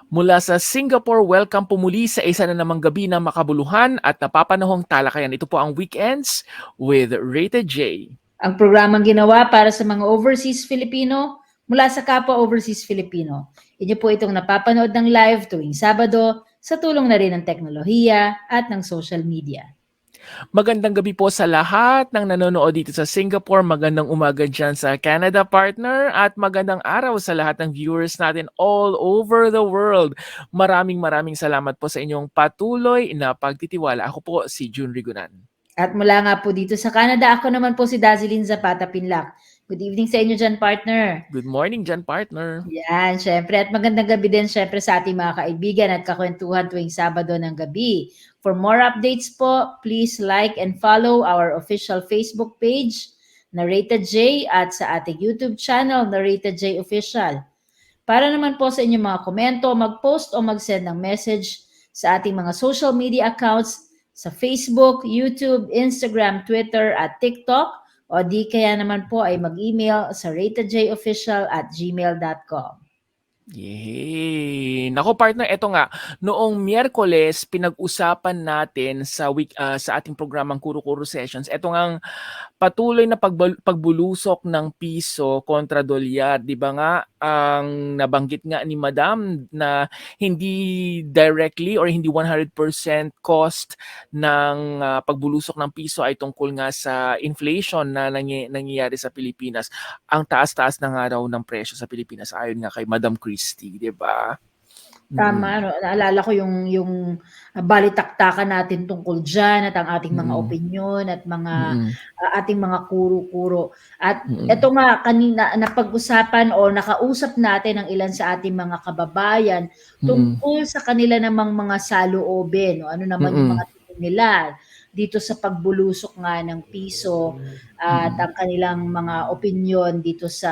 Mula sa Singapore, welcome po muli sa isa na namang gabi ng makabuluhan at napapanahong talakayan. Ito po ang Weekends with Rated J. Ang programang ginawa para sa mga overseas Filipino mula sa kapwa overseas Filipino. Inyo po itong napapanood ng live tuwing Sabado sa tulong na rin ng teknolohiya at ng social media. Magandang gabi po sa lahat ng nanonood dito sa Singapore. Magandang umaga dyan sa Canada, partner. At magandang araw sa lahat ng viewers natin all over the world. Maraming salamat po sa inyong patuloy na pagtitiwala. Ako po si June Rigunan. At mula nga po dito sa Canada, ako naman po si Dazilin Zapata Pinlac. Good evening sa inyo dyan, partner. Good morning dyan, partner. Yan, syempre. At magandang gabi din syempre sa ating mga kaibigan at kakwentuhan tuwing Sabado ng gabi. For more updates po, please like and follow our official Facebook page, Rated J, at sa ating YouTube channel, Rated J Official. Para naman po sa inyong mga komento, mag-post o mag-send ng message sa ating mga social media accounts sa Facebook, YouTube, Instagram, Twitter, at TikTok, o di kaya naman po ay mag-email sa ratedjofficial@gmail.com. Yay! Nako partner, eto nga, noong Miyerkules pinag-usapan natin sa sa ating programang Kuro-Kuro Sessions, eto ngang patuloy na pagbulusok ng piso kontra dolyar. 'Di ba nga ang nabanggit nga ni Madam na hindi directly or hindi 100% cost ng pagbulusok ng piso ay tungkol nga sa inflation na nangyayari sa Pilipinas. Ang taas-taas na nga raw ng presyo sa Pilipinas ayon nga kay Madam Christie, 'di ba? Tama, naalala ko yung balitaktakan natin tungkol diyan at ang ating mga opinyon at mga ating mga kuro-kuro. At ito nga kanina napag-usapan o nakausap natin ang ilan sa ating mga kababayan tungkol sa kanila namang mga saloobin o ano naman yung mga tingin nila dito sa pagbulusok nga ng piso at ang kanilang mga opinyon dito sa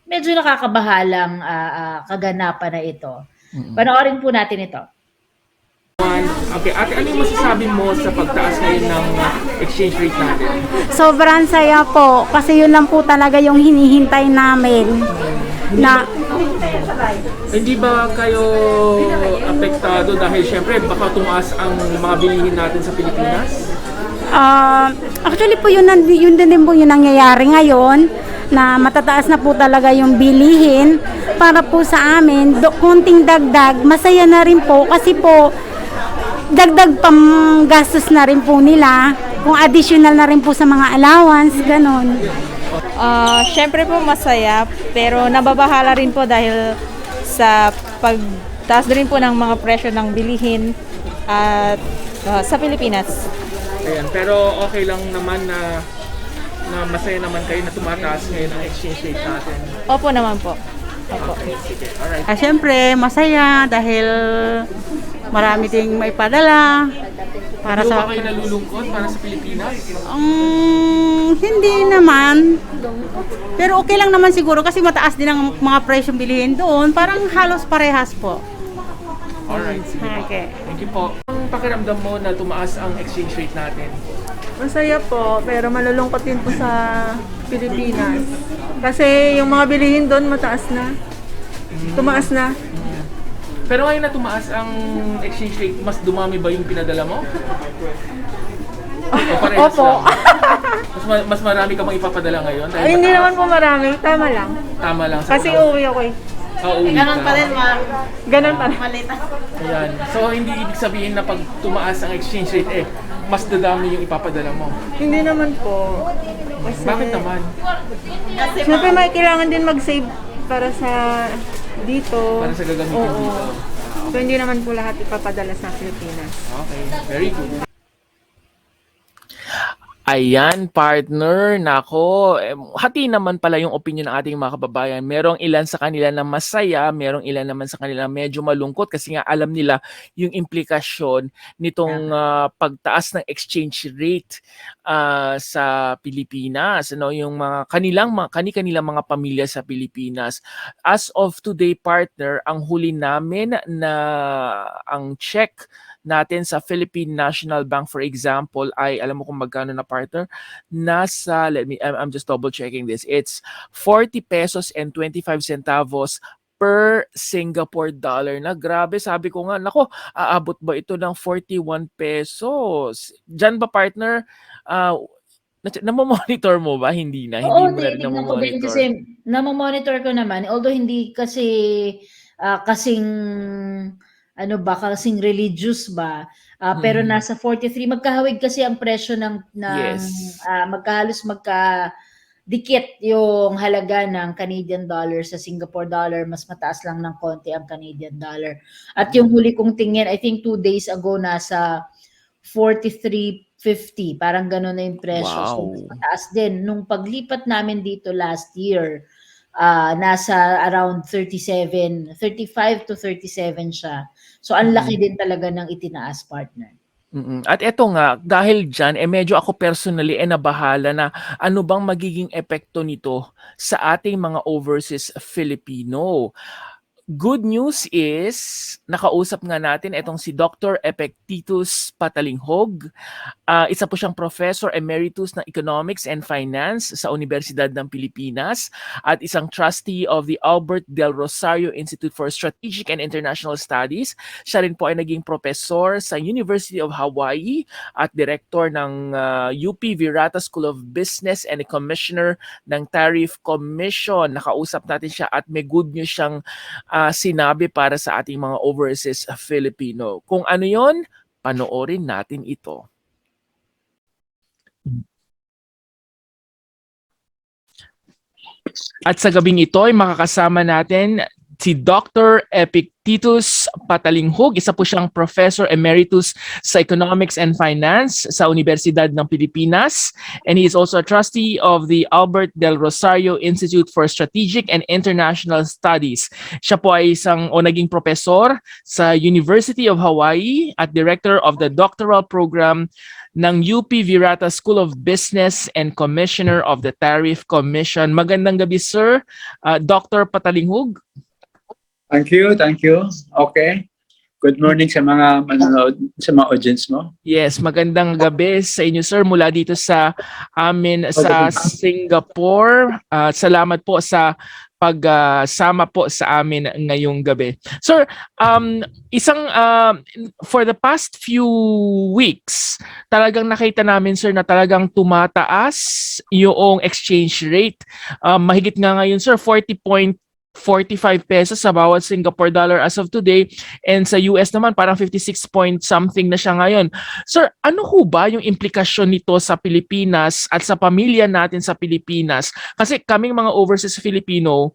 medyo nakakabahalang kaganapan na ito. Panoorin po natin ito. Okay, ate, ano yung masasabi mo sa pagtaas ngayon ng exchange rate natin? Sobrang saya po kasi yun lang po talaga yung hinihintay namin na Hindi ba kayo apektado dahil syempre baka tumaas ang mga bilihin natin sa Pilipinas? actually po yun din po yung nangyayari ngayon na matataas na po talaga yung bilihin para po sa amin, konting dagdag, masaya na rin po kasi po dagdag panggastos na rin po nila, kung additional na rin po sa mga allowance, ganon. Syempre po masaya, pero nababahala rin po dahil sa pagtaas rin po ng mga presyo ng bilihin at sa Pilipinas. Ayan, pero okay lang naman na masaya naman kayo na tumataas ngayon ang exchange rate natin. Opo naman po. Opo. Okay, sige. Alright. Siyempre, masaya dahil marami ding may padala para Hindi ba sa... kayo nalulungkot para sa Pilipinas? Hindi naman. Pero okay lang naman siguro kasi mataas din ang mga presyong bilihin doon. Parang halos parehas po. Alright, sige po. Okay. Thank you po. Ang pakiramdam mo na tumaas ang exchange rate natin? Masaya po, pero malulungkot din po sa Pilipinas. Kasi yung mga bilihin doon mataas na. Tumaas na. Pero ngayon na tumaas ang exchange rate, mas dumami ba yung pinadala mo? O parehas Opo. lang? Mas marami ka bang ipapadala ngayon? Dahil Ay, hindi mataas? naman po marami. Tama lang. Tama lang. Kasi uuwi ako eh. Uwi ka. Ganun pa rin. Ayan. So, hindi ibig sabihin na pag tumaas ang exchange rate, mas dadami yung ipapadala mo. Hindi naman po. Kasi, Bakit naman? siyempre may kailangan din mag-save para sa dito. Para sa gagamitin Oo. dito. So, hindi naman po lahat ipapadala sa Pilipinas. Okay, very good. Ayan, partner, nako, hati naman pala yung opinion ng ating mga kababayan. Merong ilan sa kanila na masaya, merong ilan naman sa kanila medyo malungkot kasi nga alam nila yung implikasyon nitong pagtaas ng exchange rate sa Pilipinas, ano, yung mga kanilang mga pamilya sa Pilipinas. As of today, partner, ang huli namin na ang check natin sa Philippine National Bank, for example, ay alam mo kung magkano na, partner? Nasa, I'm just double checking this. It's 40 pesos and 25 centavos per Singapore dollar na. Grabe, sabi ko nga, nako, aabot ba ito ng 41 pesos? Diyan ba, partner, namomonitor mo ba? Hindi na, hindi Oo, mo na rin tinitignan ko din namomonitor. kasi namo-monitor ko naman, although hindi kasi kasing ano ba, kasing religious ba, pero nasa 43. Magkahawig kasi ang presyo ng Yes. magkahalos magkadikit yung halaga ng Canadian dollar sa Singapore dollar. Mas mataas lang ng konti ang Canadian dollar. At yung huli kong tingin, I think 2 days ago, nasa 43.50. Parang gano'n na yung presyo. So, mas Wow. mataas din. Nung paglipat namin dito last year, nasa around 37, 35 to 37 siya. So, ang laki din talaga ng itinaas, partner. At eto nga, dahil dyan, medyo ako personally nabahala na ano bang magiging epekto nito sa ating mga overseas Filipino. Good news is, nakausap nga natin itong si Dr. Epektitus Patalinghog. Isa po siyang Professor Emeritus ng Economics and Finance sa Unibersidad ng Pilipinas at isang trustee of the Albert Del Rosario Institute for Strategic and International Studies. Siya rin po ay naging professor sa University of Hawaii at director ng UP Virata School of Business and a commissioner ng Tariff Commission. Nakausap natin siya at may good news siyang sinabi para sa ating mga overseas Filipino. Kung ano yon, panoorin natin ito. At sa gabing ito ay makakasama natin si Dr. Epektitus Patalinghog. Isa po siyang Professor Emeritus sa Economics and Finance sa Unibersidad ng Pilipinas. And he is also a trustee of the Albert Del Rosario Institute for Strategic and International Studies. Siya po ay naging professor sa University of Hawaii at director of the doctoral program ng UP Virata School of Business and commissioner of the Tariff Commission. Magandang gabi, sir. Dr. Patalinghog. Thank you. Okay. Good morning sa mga manonood, sa mga audience mo. Yes, magandang gabi sa inyo, sir, mula dito sa amin sa Singapore. Salamat po sa pagsama po sa amin ngayong gabi. Sir, for the past few weeks, talagang nakita namin, sir, na talagang tumataas yung exchange rate. Mahigit nga ngayon, sir, 40.45 pesos sa bawat Singapore dollar as of today, and sa US naman parang 56 point something na siya ngayon. Sir, ano ho ba yung implikasyon nito sa Pilipinas at sa pamilya natin sa Pilipinas? Kasi kaming mga overseas Filipino,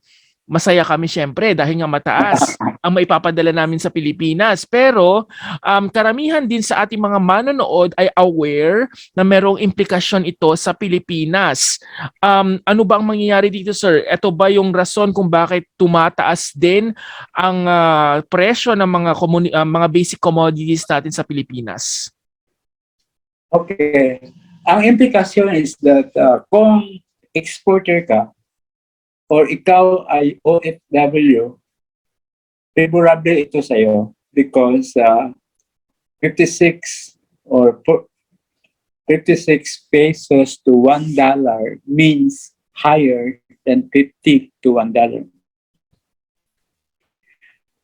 masaya kami syempre dahil nga mataas ang maipapadala namin sa Pilipinas. Pero karamihan din sa ating mga manonood ay aware na merong implikasyon ito sa Pilipinas. Ano ba ang mangyayari dito, sir? Ito ba yung rason kung bakit tumataas din ang presyo ng mga basic commodities natin sa Pilipinas? Okay. Ang implikasyon is that kung exporter ka or ikaw ay OFW, favorable ito sa'yo because 56 pesos to $1 means higher than 50 to $1.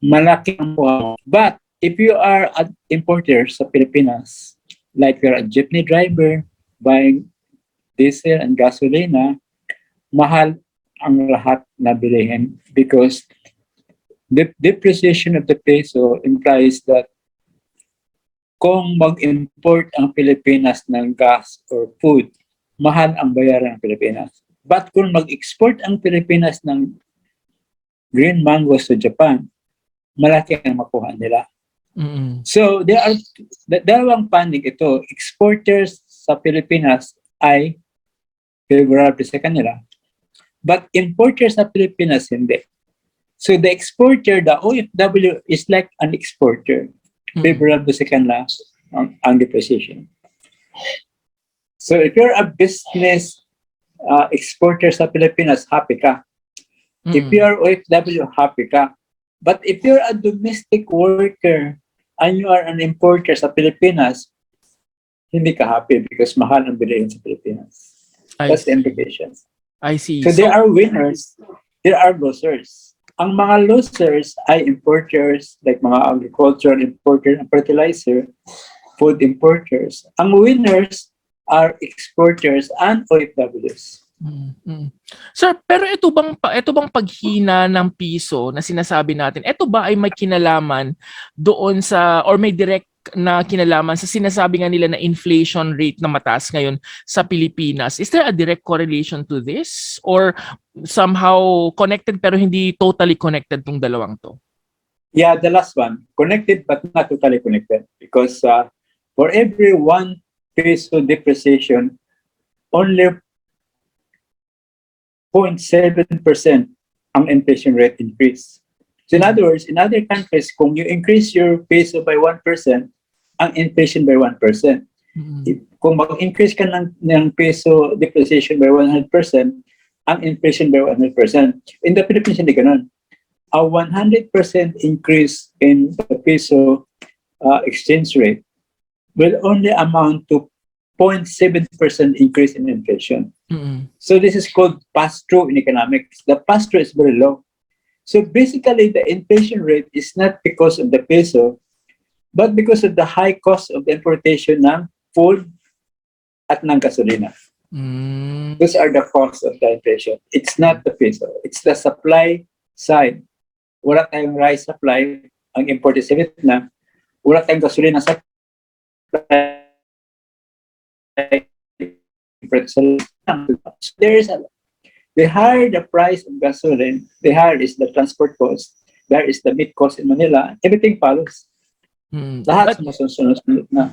Malaki ang buwan. But if you are an importer sa Pilipinas, like you're a jeepney driver buying diesel and gasolina, mahal ang lahat na bilihin because the depreciation of the peso implies that kung mag-import ang Pilipinas ng gas or food, mahal ang bayaran ng Pilipinas. But kung mag-export ang Pilipinas ng green mangoes to Japan, malaki ang makuha nila. So there are dalawang panig ito. Exporters sa Pilipinas ay favorable sa kanila. But importers sa Pilipinas, hindi. So the exporter, the OFW, is like an exporter. Favorable sa kanila ang depreciation. So if you're a business exporter sa Pilipinas, happy ka. If you're OFW, happy ka. But if you're a domestic worker and you are an importer sa Pilipinas, hindi ka happy because mahal ang bilihin sa Pilipinas. That's the implications. I see. So there are winners, there are losers. Ang mga losers ay importers, like mga agricultural importer ng fertilizer, food importers. Ang winners are exporters and OFWs. Sir, pero ito bang paghina ng piso na sinasabi natin, ito ba ay may kinalaman doon sa, or may direct na kinalaman sa sinasabi nga nila na inflation rate na mataas ngayon sa Pilipinas? Is there a direct correlation to this? Or somehow connected pero hindi totally connected tong dalawang to? Yeah, the last one. Connected but not totally connected. Because for every 1 peso depreciation, only 0.7% ang inflation rate increase. So in other words, in other countries, kung you increase your peso by 1%, ang inflation by 1%. Kung mag-increase ka ng peso depreciation by 100%, ang inflation by 100%. In the Philippines, hindi ganun. A 100% increase in the peso exchange rate will only amount to 0.7% increase in inflation. So this is called pass-through in economics. The pass-through is very low. So basically, the inflation rate is not because of the peso, but because of the high cost of the importation ng food at ng gasolina. Those are the costs of the inflation. It's not the peso. It's the supply side. Wala tayong rice supply, ang imported sa Vietnam. Wala tayong gasolina supply. The higher the price of gasoline, the higher is the transport cost. There is the meat cost in Manila. Everything follows. Lahat sumusunod na.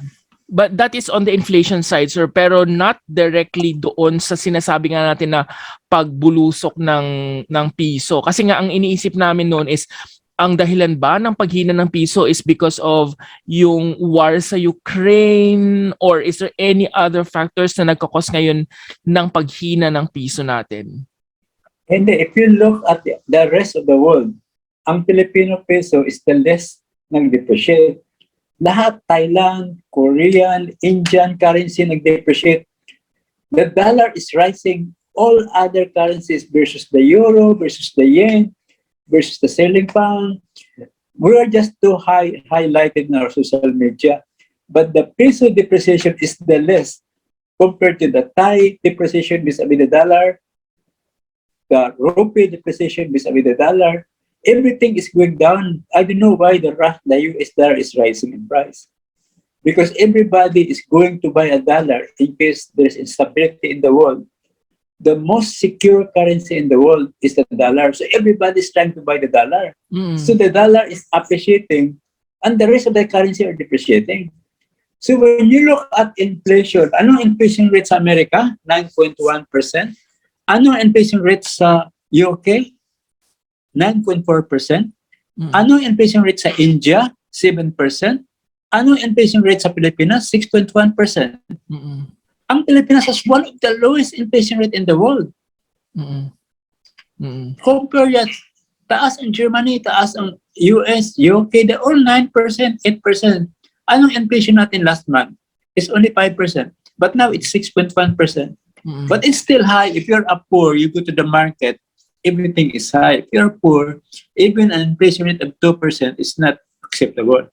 But that is on the inflation side, sir, pero not directly doon sa sinasabi nga natin na pagbulusok ng piso. Kasi nga ang iniisip namin noon is ang dahilan ba ng paghina ng piso is because of yung war sa Ukraine, or is there any other factors na nagkakos ngayon ng paghina ng piso natin? And if you look at the rest of the world, ang Filipino peso is the less nag-depreciate. Lahat, Thailand, Korean, Indian currency nag-depreciate. The dollar is rising. All other currencies versus the euro, versus the yen, versus the sterling pound. We are just too highlighted in our social media. But the peso depreciation is the less compared to the Thai depreciation vis-a-vis the dollar, the rupee depreciation vis-a-vis the dollar. Everything is going down. I don't know why the US dollar is rising in price. Because everybody is going to buy a dollar in case there's instability in the world. The most secure currency in the world is the dollar. So everybody's trying to buy the dollar. So the dollar is appreciating and the rest of the currency are depreciating. So when you look at inflation, anong inflation rate sa Amerika? 9.1%. Anong inflation rate sa UK? 9.4%. Anong inflation rate sa India? 7%. Anong inflation rate sa Pilipinas? 6.1%. Ang Pilipinas has one of the lowest inflation rate in the world. Compare that, taas ang Germany, taas ang US, UK, they're all 9%, 8%. Anong inflation natin last month? It's only 5%. But now it's 6.1%. But it's still high. If you're a poor, you go to the market, everything is high. If you're poor, even an inflation rate of 2% is not acceptable.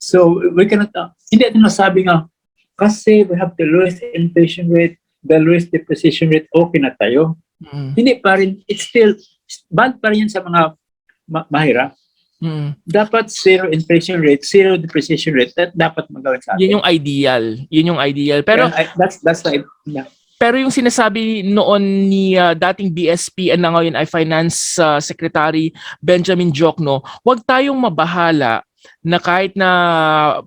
So we cannot, hindi natin masabi nga, kasi we have the lowest inflation rate, the lowest depreciation rate, okay na tayo. Hindi pa rin, it's still, bad pa rin yan sa mga mahirap. Dapat zero inflation rate, zero depreciation rate, that dapat magawin sa atin. Yun yung ideal. Yun yung ideal. Pero, that's the, yeah. Pero yung sinasabi noon ni dating BSP na ngayon ay Finance Secretary Benjamin Diokno, huwag tayong mabahala na kahit na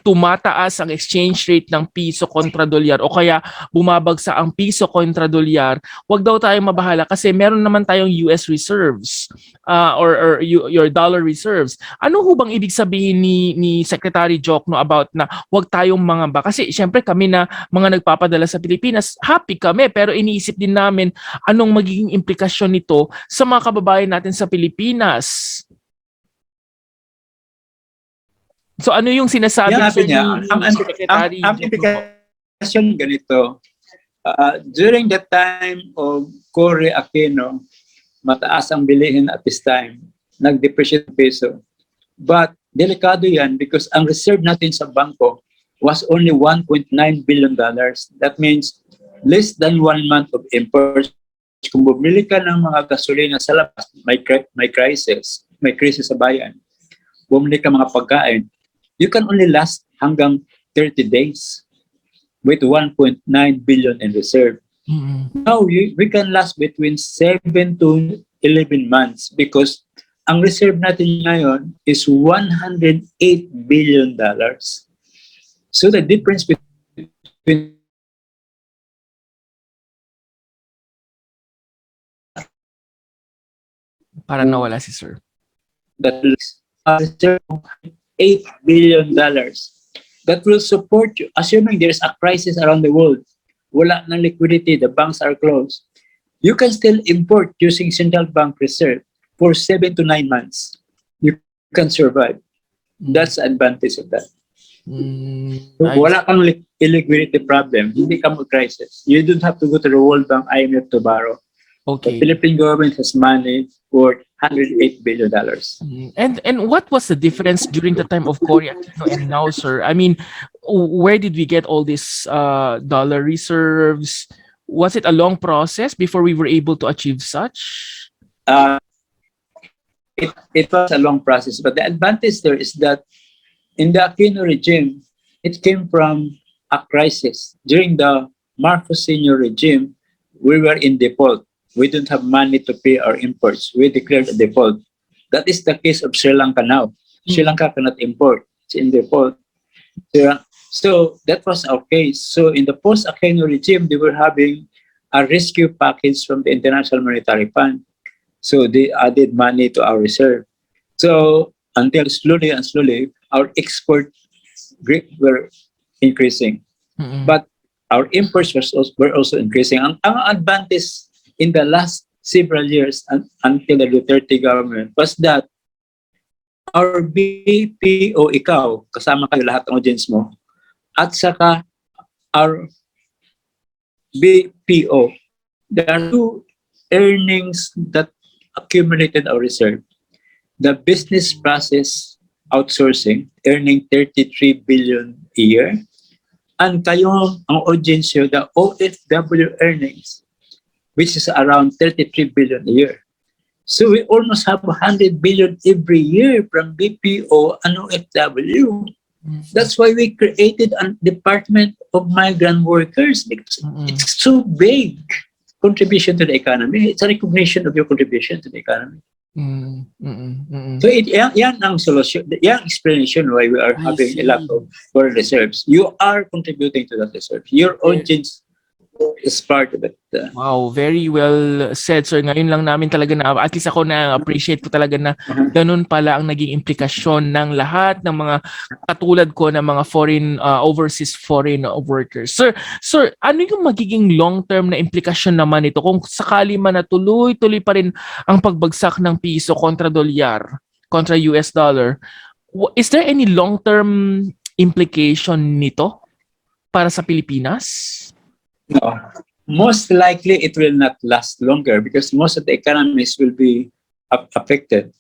tumataas ang exchange rate ng piso kontra dolyar o kaya bumabagsak ang piso kontra dolyar, wag daw tayong mabahala kasi meron naman tayong US reserves or your dollar reserves. Ano ho bang ibig sabihin ni Secretary Diokno about na wag tayong mangamba? Kasi syempre kami na mga nagpapadala sa Pilipinas, happy kami pero iniisip din namin anong magiging implikasyon nito sa mga kababayan natin sa Pilipinas. So ano yung sinasabi niya, ang implikasyon ganito, during the time of Cory Aquino, mataas ang bilihin at this time, nag-depreciate ang peso. But delikado yan because ang reserve natin sa bangko was only $1.9 billion. That means less than 1 month of imports. Kung bumili ka ng mga gasolina sa labas, may crisis sa bayan. Bumili ka mga pagkain, you can only last hanggang 30 days with 1.9 billion in reserve. Now, we can last between 7 to 11 months because ang reserve natin ngayon is $108 billion. So the difference between Parang nawala si sir. that is $8 billion that will support you, assuming there's a crisis around the world. Wala ng liquidity, the banks are closed. You can still import using central bank reserve for 7 to 9 months. You can survive. That's the advantage of that. So, wala kang illiquidity problem. Hindi ka mag-crisis. You don't have to go to the World Bank, IMF to borrow. Okay. The Philippine government has money for $108 billion. And what was the difference during the time of Cory Aquino and now, sir? I mean, where did we get all these dollar reserves? Was it a long process before we were able to achieve such? It was a long process, but the advantage there is that in the Aquino regime, it came from a crisis. During the Marcos Sr. regime, we were in default. We don't have money to pay our imports. We declared a default. That is the case of Sri Lanka now. Sri Lanka cannot import. It's in default. So that was our case. So in the post-Aquino regime, they were having a rescue package from the International Monetary Fund. So they added money to our reserve. So until slowly and slowly, our export were increasing. But our imports were also increasing. Ang advantage in the last several years until the Duterte government was that our BPO, ikaw, kasama kayo lahat ng audience mo, at saka our BPO, there are two earnings that accumulated our reserve. The business process outsourcing, earning 33 billion a year, and kayo, ang audience nyo, the OFW earnings, which is around 33 billion a year. So we almost have 100 billion every year from BPO and OFW. That's why we created a Department of Migrant Workers because it's so big contribution to the economy. It's a recognition of your contribution to the economy. So yan ang solution, yan explanation why we are having a lot of foreign reserves. You are contributing to that reserve. Your audience is part of it. Wow, very well said, sir. Ngayon lang namin talaga na, at least ako na-appreciate ko talaga na ganun pala ang naging implikasyon ng lahat ng mga katulad ko na mga overseas foreign workers. Sir, ano yung magiging long-term na implikasyon naman ito kung sakali man na tuloy-tuloy pa rin ang pagbagsak ng piso kontra dolyar, kontra US dollar? Is there any long-term implication nito para sa Pilipinas? No, most likely it will not last longer because most of the economies will be affected.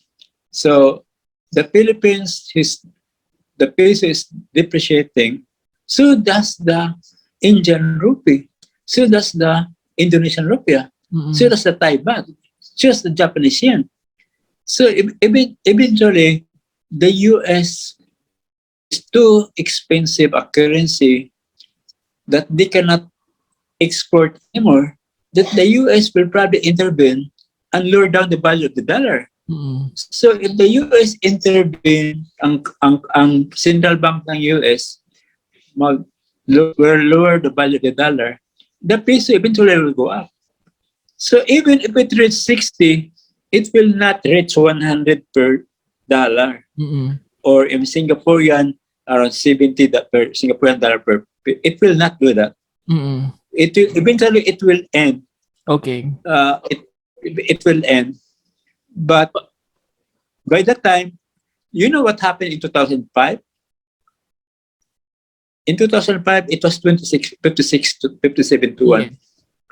So the Philippines, the peso is depreciating. So does the Indian rupee. So does the Indonesian rupiah. So does the Thai baht. Just the Japanese yen. So eventually, the US is too expensive a currency that they cannot export anymore, that the US will probably intervene and lower down the value of the dollar. So if the US intervene, ang central bank ng US will lower the value of the dollar, the peso eventually will go up. So even if it reaches 60, it will not reach 100 per dollar. Or in Singaporean, around 70 per Singaporean dollar per. It will not do that. Eventually it will end. Okay. It will end. But by that time, you know what happened in 2005? In 2005, it was 56 to 57 to 1.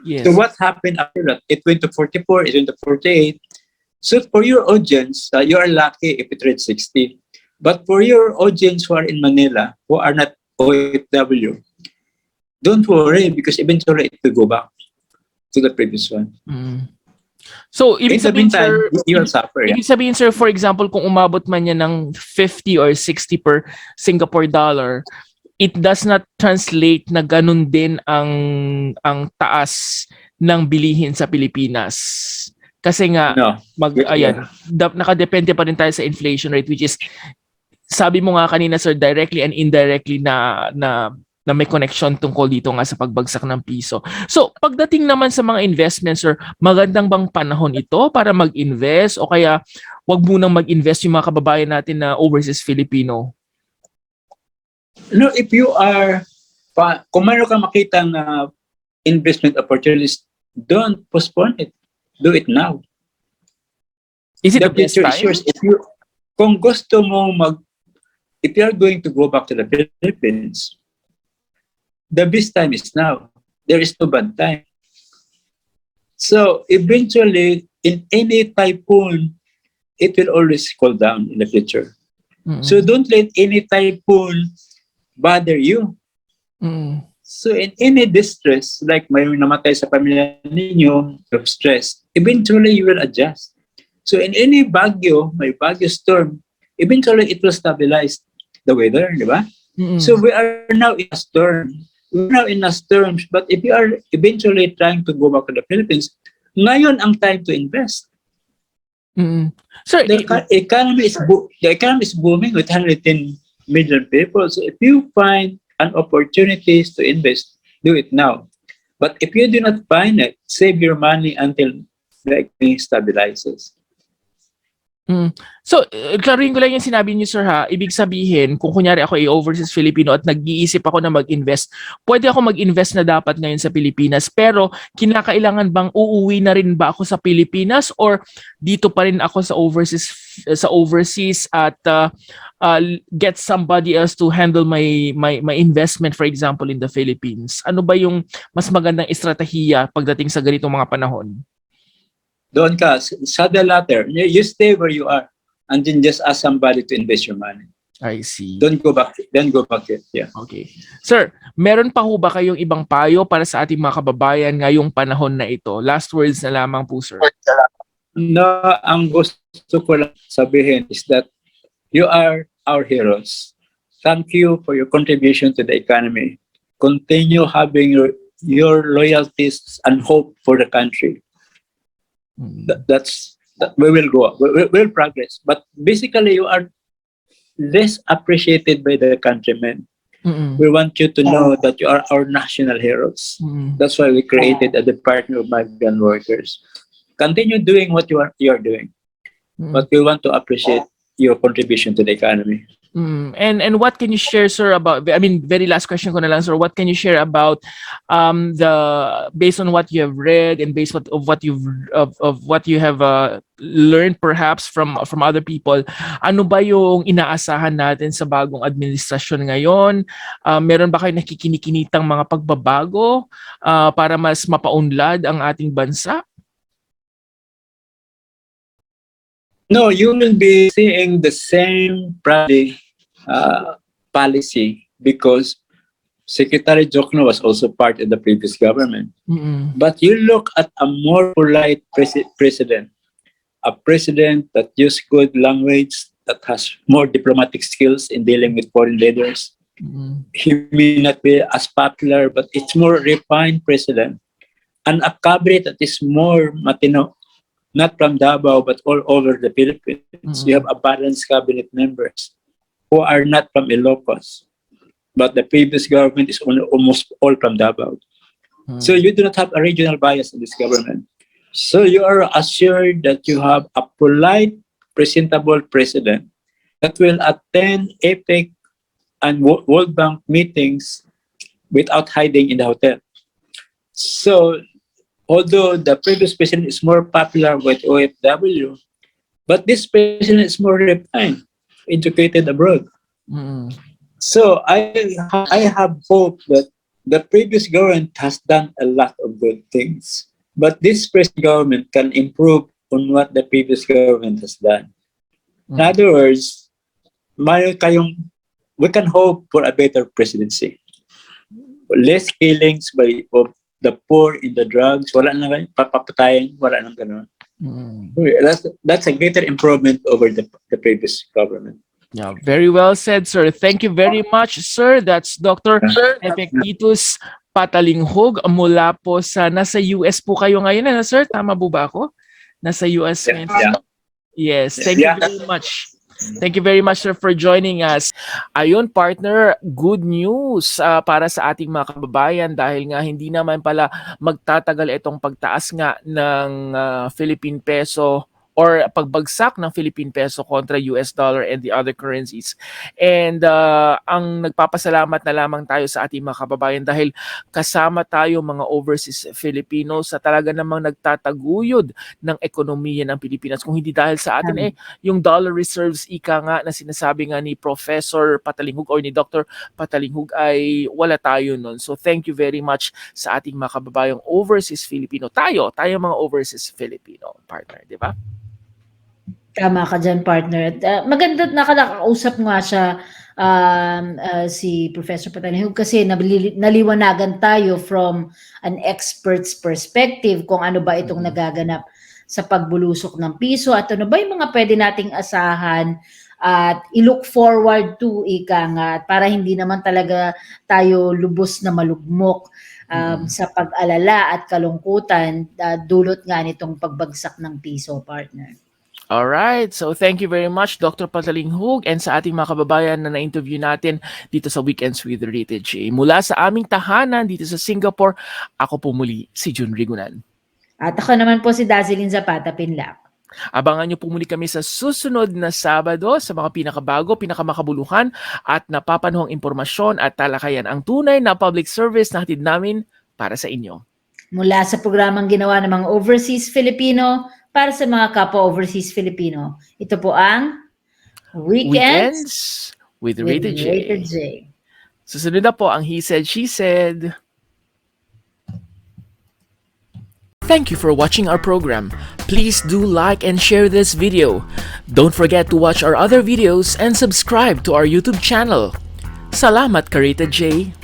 Yes. So what happened after that? It went to 44, it went to 48. So for your audience, you are lucky if it reached 60. But for your audience who are in Manila, who are not OFW, don't worry because eventually it will go back to the previous one. So, In ibig the sabihin, meantime, sir, you'll suffer. Yeah. ibig sabihin, sir, for example, kung umabot man yan ng 50 or 60 per Singapore dollar, it does not translate na ganun din ang taas ng bilihin sa Pilipinas. Kasi nga, No. ayan, nakadepende pa rin tayo sa inflation rate, which is, sabi mo nga kanina, sir, directly and indirectly na may connection tungkol dito nga sa pagbagsak ng piso. So, pagdating naman sa mga investments, sir, magandang bang panahon ito para mag-invest o kaya wag munang mag-invest yung mga kababayan natin na overseas Filipino? No, if you are, kung mayroon ka makita na investment opportunities, don't postpone it. Do it now. Is it The the best future is time? yours. Kung gusto mo if you are going to go back to the Philippines, the best time is now. There is no bad time. So eventually, in any typhoon, it will always cool down in the future. So don't let any typhoon bother you. So in any distress, like may namatay sa pamilya ninyo of stress, eventually you will adjust. So in any bagyo, may bagyo storm, eventually it will stabilize the weather, di ba? So we are now in a storm. We're now in a storm, but if you are eventually trying to go back to the Philippines, ngayon ang time to invest. Sir, The economy is booming with 110 million people. So if you find an opportunity to invest, do it now. But if you do not find it, save your money until the economy stabilizes. So, klaruhin ko lang yung sinabi niyo, sir, ha. Ibig sabihin, kung kunyari ako ay overseas Filipino at nag-iisip ako na mag-invest, pwede ako mag-invest na dapat ngayon sa Pilipinas. Pero, kinakailangan bang uuwi na rin ba ako sa Pilipinas or dito pa rin ako sa overseas at get somebody else to handle my investment, for example, in the Philippines? Ano ba yung mas magandang estratehiya pagdating sa ganitong mga panahon? Doon ka, sa the latter, you stay where you are and then just ask somebody to invest your money. I see. Don't go back yet. Yeah. Okay. Sir, meron pa ho ba kayong ibang payo para sa ating mga kababayan ngayong panahon na ito? Last words na lamang po, sir. No, ang gusto ko lang sabihin is that you are our heroes. Thank you for your contribution to the economy. Continue having your loyalties and hope for the country. We will go. We'll progress. But basically, you are less appreciated by the countrymen. We want you to know that you are our national heroes. That's why we created a Department of Migrant Workers. Continue doing what you are doing, but we want to appreciate your contribution to the economy. And what can you share, sir, about, I mean, very last question ko na lang, sir, what can you share about based on what you have read and based of what you have learned perhaps from other people, ano ba yung inaasahan natin sa bagong administrasyon ngayon? Meron ba kayo nakikinikinitang mga pagbabago para mas mapaunlad ang ating bansa? No, you will be seeing the same probably policy because Secretary Jokno was also part of the previous government. But you look at a more polite president, a president that uses good language, that has more diplomatic skills in dealing with foreign leaders. He may not be as popular, but it's more refined president. And a cabinet that is more matino, not from Davao, but all over the Philippines. You have a balanced cabinet members who are not from Ilocos, but the previous government is almost all from Davao. So you do not have a regional bias in this government. So you are assured that you have a polite, presentable president that will attend EPEC and World Bank meetings without hiding in the hotel. So although the previous president is more popular with OFW, but this president is more refined, educated abroad. So I have hope that the previous government has done a lot of good things, but this present government can improve on what the previous government has done. In other words, we can hope for a better presidency. Less killings of the poor in the drugs, wala na kayo, papapatayin, wala nang ganun. That's a greater improvement over the previous government. Yeah, very well said, sir. Thank you very much, sir. That's Dr. Epektitus Patalinghog mula po sa nasa US po kayo ngayon, na sir? Tama po ba ako? Nasa US ngayon. Yeah. Yes, thank you very much. Thank you very much, sir, for joining us. Ayun, partner, good news para sa ating mga kababayan dahil nga hindi naman pala magtatagal itong pagtaas nga ng Philippine peso or pagbagsak ng Philippine peso kontra US dollar and the other currencies. And ang nagpapasalamat na lamang tayo sa ating mga kababayan dahil kasama tayo mga overseas Filipinos sa talaga namang nagtataguyod ng ekonomiya ng Pilipinas. Kung hindi dahil sa atin, yung dollar reserves ika nga na sinasabi nga ni Professor Patalinghog or ni Dr. Patalinghog ay wala tayo nun. So thank you very much sa ating mga kababayang overseas Filipino. Tayo mga overseas Filipino, partner, di ba? Tama ka dyan, partner. At maganda nakakausap nga siya si Professor Patalinghog kasi naliwanagan tayo from an expert's perspective kung ano ba itong nagaganap sa pagbulusok ng piso at ano ba yung mga pwede nating asahan at i-look forward to nga para hindi naman talaga tayo lubos na malugmok sa pag-alala at kalungkutan dulot nga nitong pagbagsak ng piso, partner. Alright, so thank you very much, Dr. Patalinghog, and sa ating mga kababayan na na-interview natin dito sa Weekends with Rated J. Mula sa aming tahanan dito sa Singapore, ako po muli si Jun Rigunan. At ako naman po si Dazzlin Zapata Pinlac. Abangan niyo po muli kami sa susunod na Sabado sa mga pinakabago, pinakamakabuluhan at napapanuhang impormasyon at talakayan, ang tunay na public service na hatid namin para sa inyo. Mula sa programang ginawa ng mga overseas Filipino para sa mga kapwa overseas Filipino. Ito po ang Weekends with Rated J. Susunod na po ang He Said, She Said. Thank you for watching our program. Please do like and share this video. Don't forget to watch our other videos and subscribe to our YouTube channel. Salamat ka, Rated J.